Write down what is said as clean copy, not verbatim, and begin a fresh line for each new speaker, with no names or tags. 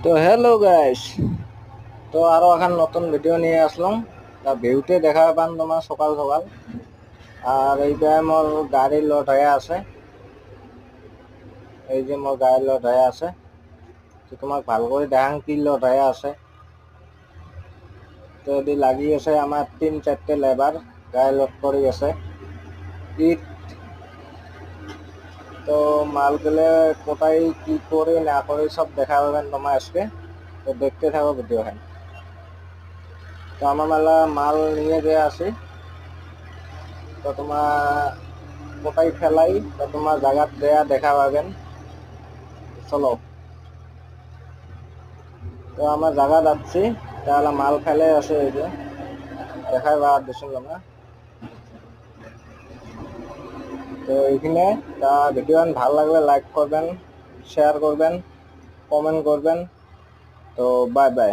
তো hello guys, তো আরো এখন নতুন ভিডিও নিয়ে আসলাম। তা ভিউতে দেখা পান তোমার সকাল সকাল। আর এইটা মোর গাড়ি লোড হয়ে আছে, এই যে মোর গাড়ি লোড হয়ে আছে। তো তোমাক ভাল করে দেখাং কি লোড হয়ে আছে। তো এদি লাগি আছে আমার 3-4টে লেবার গাড়ি লোড করে গেছে ইট। তো মালগুলো কোথায় কি করে না করে সব দেখা পাবেন তোমার আজকে। তো দেখতে থাকো ভিডিও হ্যাঁ। তো আমার মেলা মাল নিয়ে গিয়ে আসি। তো তোমার কোথায় ফেলাই তো তোমার জায়গা দেয়া দেখা পাবেন। চলো, তো আমার জায়গা যাচ্ছি, তাহলে মাল ফেলে আসে এই যে দেখাই বা দিছিল না। তো এইখানে তা ভিডিও ভাল লাগলে লাইক করবেন, শেয়ার করবেন, কমেন্ট করবেন। তো বাই বাই।